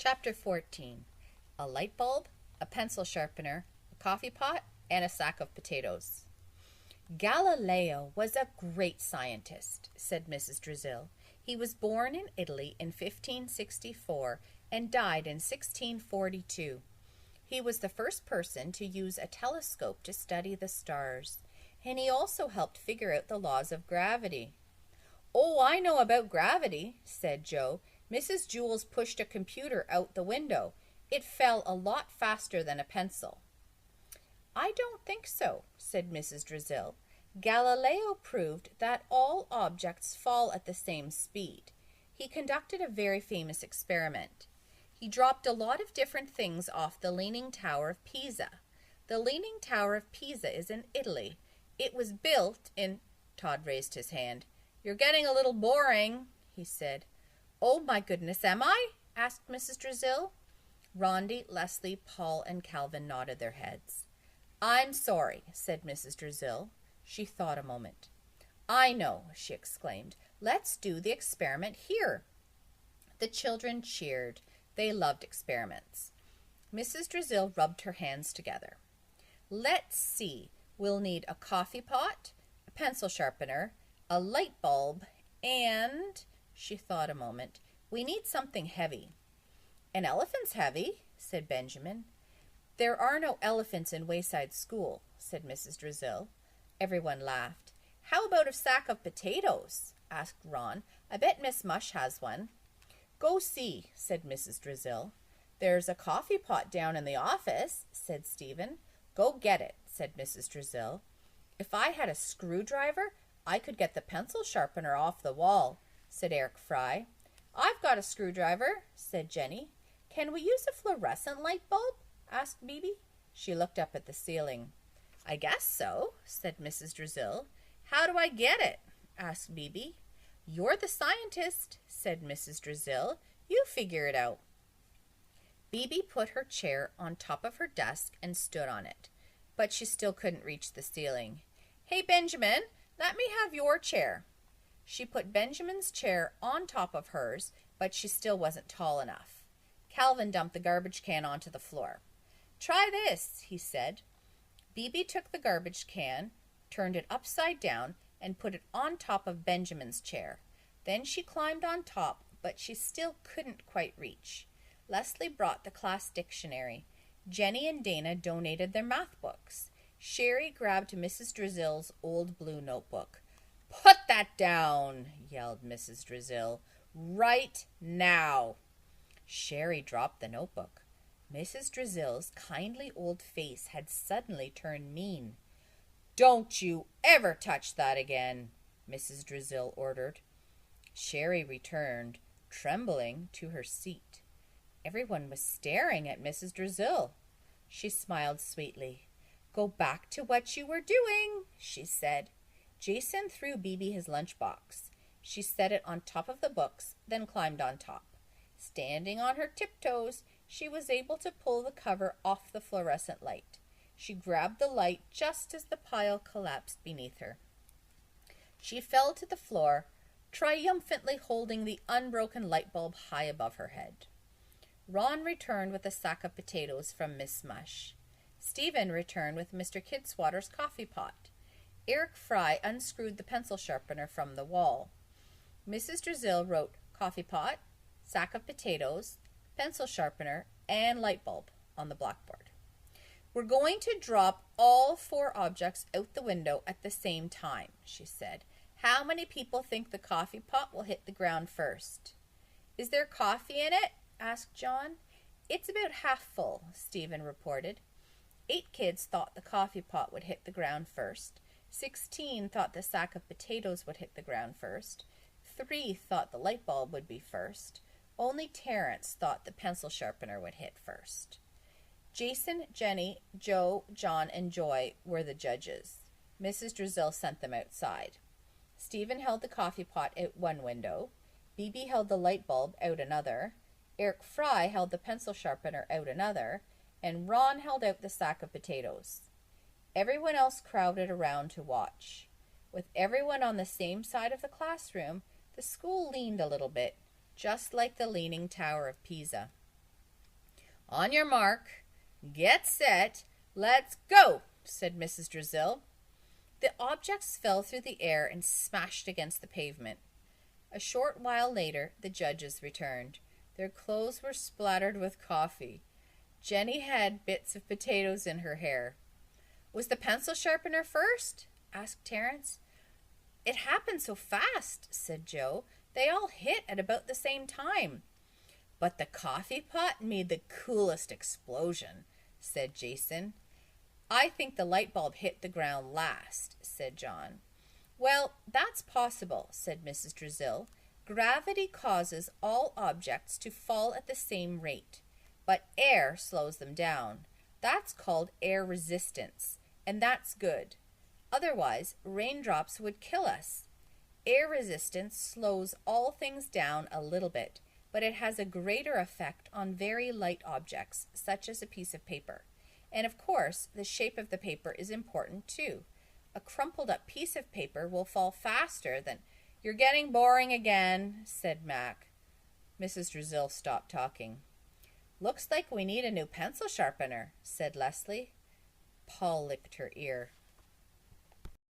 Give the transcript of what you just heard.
Chapter 14. A light bulb, a pencil sharpener, a coffee pot, and a sack of potatoes. Galileo was a great scientist, said Mrs. Drizzle. He was born in Italy in 1564 and died in 1642. He was the first person to use a telescope to study the stars, and he also helped figure out the laws of gravity. "Oh, I know about gravity," said Joe. "Mrs. Jules pushed a computer out the window. It fell a lot faster than a pencil." "I don't think so," said Mrs. Drizzle. "Galileo proved that all objects fall at the same speed. He conducted a very famous experiment. He dropped a lot of different things off the Leaning Tower of Pisa. The Leaning Tower of Pisa is in Italy. It was built in—" Todd raised his hand. "You're getting a little boring," he said. "Oh, my goodness, am I?" asked Mrs. Drizzle. Rondi, Leslie, Paul, and Calvin nodded their heads. "I'm sorry," said Mrs. Drizzle. She thought a moment. "I know," she exclaimed. "Let's do the experiment here." The children cheered. They loved experiments. Mrs. Drizzle rubbed her hands together. "Let's see. We'll need a coffee pot, a pencil sharpener, a light bulb, and—" she thought a moment. "We need something heavy." "An elephant's heavy," said Benjamin. "There are no elephants in Wayside School," said Mrs. Drizzle. Everyone laughed. "How about a sack of potatoes?" asked Ron. "I bet Miss Mush has one." "Go see," said Mrs. Drizzle. "There's a coffee pot down in the office," said Stephen. "Go get it," said Mrs. Drizzle. "If I had a screwdriver, I could get the pencil sharpener off the wall," said Eric Fry. "I've got a screwdriver," said Jenny. "Can we use a fluorescent light bulb?" asked Bebe. She looked up at the ceiling. "I guess so," said Mrs. Drizzle. "How do I get it?" asked Bebe. "You're the scientist," said Mrs. Drizzle. "You figure it out." Bebe put her chair on top of her desk and stood on it, but she still couldn't reach the ceiling. "Hey, Benjamin, let me have your chair." She put Benjamin's chair on top of hers, but she still wasn't tall enough. Calvin dumped the garbage can onto the floor. "Try this," he said. Bebe took the garbage can, turned it upside down, and put it on top of Benjamin's chair. Then she climbed on top, but she still couldn't quite reach. Leslie brought the class dictionary. Jenny and Dana donated their math books. Sherry grabbed Mrs. Drizzle's old blue notebook. "Put that down," yelled Mrs. Drizzle. "Right now." Sherry dropped the notebook. Mrs. Drizzle's kindly old face had suddenly turned mean. "Don't you ever touch that again," Mrs. Drizzle ordered. Sherry returned, trembling, to her seat. Everyone was staring at Mrs. Drizzle. She smiled sweetly. "Go back to what you were doing," she said. Jason threw Bebe his lunchbox. She set it on top of the books, then climbed on top. Standing on her tiptoes, she was able to pull the cover off the fluorescent light. She grabbed the light just as the pile collapsed beneath her. She fell to the floor, triumphantly holding the unbroken light bulb high above her head. Ron returned with a sack of potatoes from Miss Mush. Stephen returned with Mr. Kidswatter's coffee pot. Eric Fry unscrewed the pencil sharpener from the wall. Mrs. Drizzle wrote coffee pot, sack of potatoes, pencil sharpener, and light bulb on the blackboard. "We're going to drop all 4 objects out the window at the same time," she said. "How many people think the coffee pot will hit the ground first?" "Is there coffee in it?" asked John. "It's about half full," Stephen reported. 8 kids thought the coffee pot would hit the ground first. 16 thought the sack of potatoes would hit the ground first. 3 thought the light bulb would be first. Only Terrence thought the pencil sharpener would hit first. Jason, Jenny, Joe, John, and Joy were the judges. Mrs. Drizzle sent them outside. Stephen held the coffee pot out one window. Bebe held the light bulb out another. Eric Fry held the pencil sharpener out another. And Ron held out the sack of potatoes. Everyone else crowded around to watch. With everyone on the same side of the classroom, the school leaned a little bit, just like the Leaning Tower of Pisa. On your mark, get set, let's go, said Mrs. Drizzle. The objects fell through the air and smashed against the pavement. A short while later, the judges returned. Their clothes were splattered with coffee. Jenny had bits of potatoes in her hair. Was the pencil sharpener first? Asked Terence. It happened so fast, said Joe. They all hit at about the same time. But the coffee pot made the coolest explosion, said Jason. I think the light bulb hit the ground last, said John. Well, that's possible, said Mrs. Drizzle. Gravity causes all objects to fall at the same rate, but air slows them down. That's called air resistance, and that's good. Otherwise, raindrops would kill us. Air resistance slows all things down a little bit, but it has a greater effect on very light objects, such as a piece of paper. And of course, the shape of the paper is important too. A crumpled up piece of paper will fall faster than... You're getting boring again, said Mac. Mrs. Drizzle stopped talking. Looks like we need a new pencil sharpener, said Leslie. Paul licked her ear.